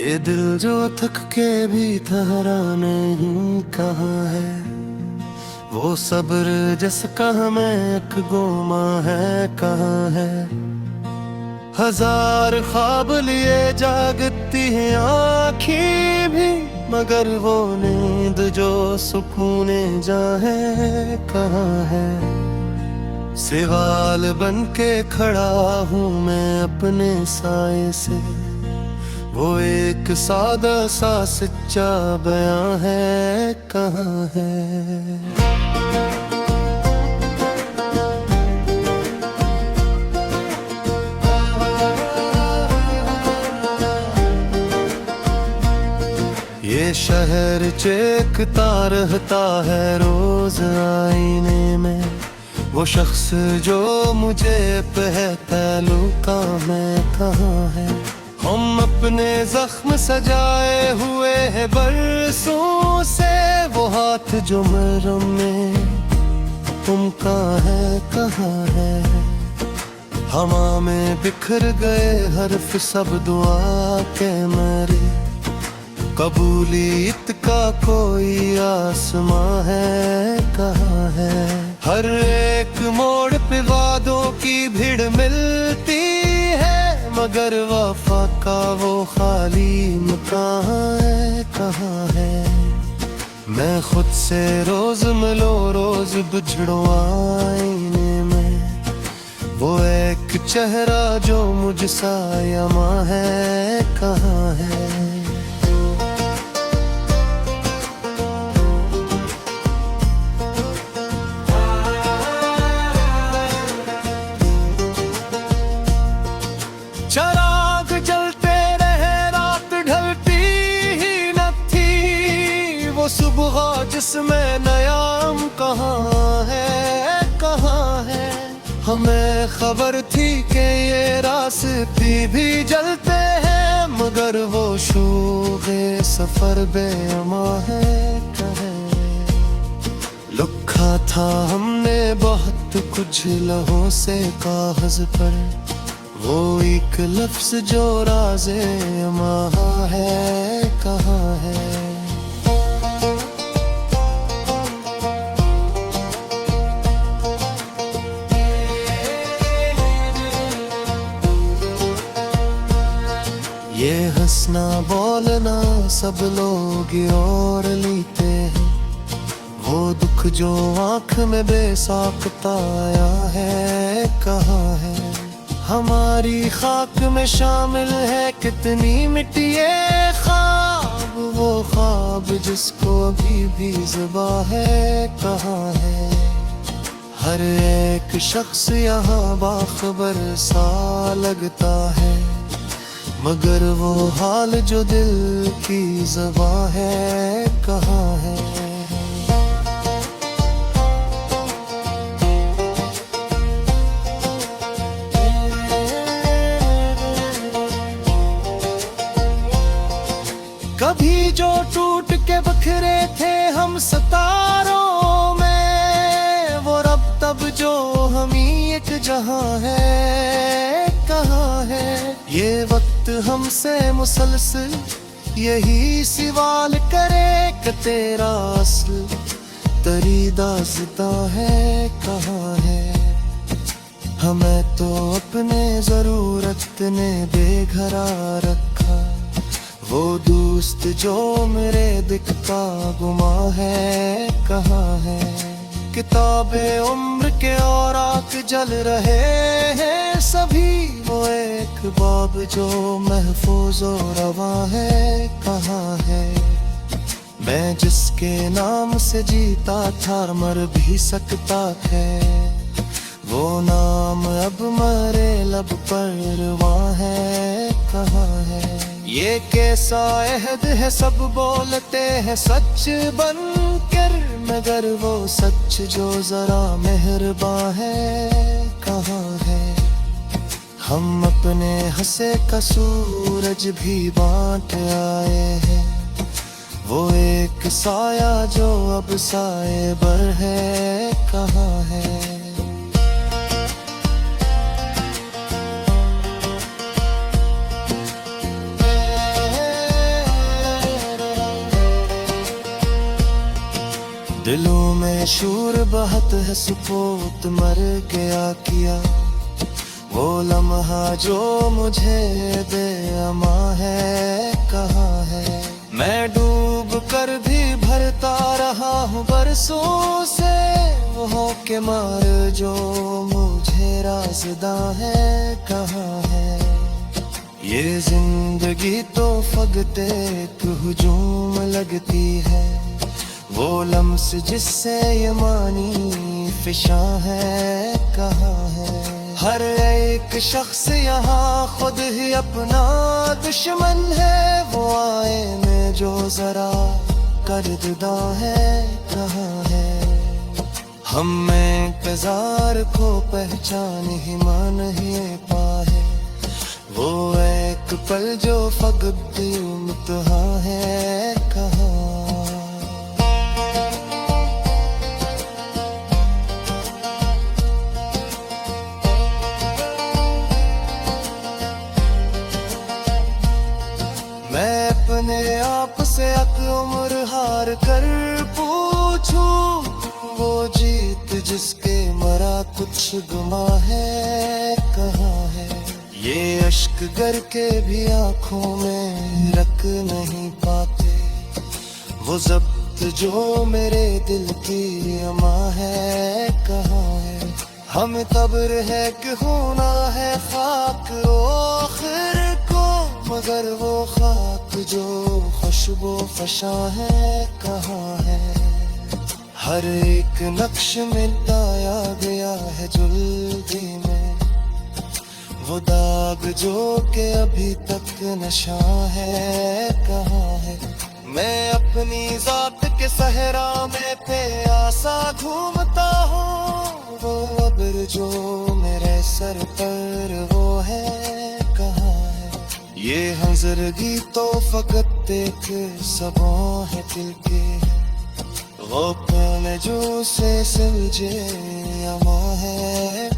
ये दिल जो थक के भी ठहरा नहीं कहाँ है, वो सब्र जिसका हमें एक गोमा है कहाँ है। हजार ख्वाब लिए जागती है आँखें भी, मगर वो नींद जो सुकूने जा है कहाँ है। सवाल बन के खड़ा हूँ मैं अपने साए से, वो एक सादा सा सच्चा बयां है कहाँ है। ये शहर चेकता रहता है रोज आईने में, वो शख्स जो मुझे पहलू का मैं कहाँ है। हम अपने जख्म सजाए हुए हैं बरसों से, वो हाथ जो मरहम में उनका है कहाँ है। हवा में बिखर गए हर्फ सब दुआ के मरे, कबूलियत का कोई आसमां है कहाँ है। हर एक मोड़ पे वादों की भीड़ मिलती है, मगर वफा का वो खाली मकान है कहाँ है। मैं खुद से रोज मिलो रोज बिछड़ो आईने में, वो एक चेहरा जो मुझसा यमा है कहाँ है। चराग जलते रहे रात ढलती ही न थी, वो सुबह जिसमें नयाम कहाँ है कहाँ है। हमें खबर थी कि ये रास्ते भी जलते हैं, मगर वो शोगे सफर बेअमा है कहाँ। लिखा था हमने बहुत कुछ लहों से कागज पर, वो एक लफ्ज जो राज़े अमा है कहाँ है। ये हंसना बोलना सब लोग और लेते हैं, वो दुख जो आँख में बेसाख्ता आया है कहाँ है। हमारी खाक में शामिल है कितनी मिट्टी ख्वाब, वो ख्वाब जिसको अभी भी ज़ुबा है कहाँ है। हर एक शख्स यहाँ बाखबर सा लगता है, मगर वो हाल जो दिल की ज़ुबान है कहाँ है। कभी जो टूट के बखरे थे हम सितारों में, वो रब तब जो हम ही एक जहां है कहाँ है। ये वक्त हमसे मुसलसल यही सवाल करे कि तेरा असल तरीदा ज़िदा है कहाँ है। हमें तो अपने ज़रूरत ने बेघरा रखा, वो दोस्त जो मेरे दिखता गुमा है कहाँ है। किताबे उम्र के औराक जल रहे हैं सभी, वो एक बाब जो महफूज और रवा है कहाँ है। मैं जिसके नाम से जीता था मर भी सकता है, वो नाम अब मरे लब पर वहाँ है कहाँ है। ये कैसा अहद है सब बोलते हैं सच बनकर, मगर वो सच जो जरा मेहरबान है कहाँ है। हम अपने हंसे का सूरज भी बांट आए हैं, वो एक साया जो अब साए बर है कहाँ है। शूर बहत है सुपोत मर गया किया, वो लम्हा जो मुझे दे अमा है कहाँ है। मैं डूब कर भी भरता रहा हूँ बरसों से, वो के मार जो मुझे राज़दा है कहाँ है। ये जिंदगी तो फकत एक हुजूम लगती है, वो लम्स जिससे ये मानी फिशा है कहाँ है। हर एक शख्स यहाँ खुद ही अपना दुश्मन है, वो आए में जो जरा करदा है कहाँ है। हम में इंतजार को पहचान ही मान ही पाए, वो एक पल जो फकत इम्तिहा है कहाँ। मैं अपने आप से अक उम्र हार कर पूछूं, वो जीत जिसके मरा कुछ गुमा है कहाँ है। ये अश्क गर के भी आंखों में रख नहीं पाते, वो जब्त जो मेरे दिल की अमा है कहाँ है। हम तब्र है कि होना है खाक आखिर को, मगर वो खाक जो खुशबू फशा है कहाँ है। हर एक नक्श मिटाया गया है जुल्दी में, वो दाग जो के अभी तक नशा है कहाँ है। मैं अपनी जात के सहरा में पे आसा घूमता हूँ, वो अब्र जो मेरे सर पर वो है कहाँ है। ये हंजरगी तो फकत एक सबों है दिल के, वो पल जो से सुलझे अमा है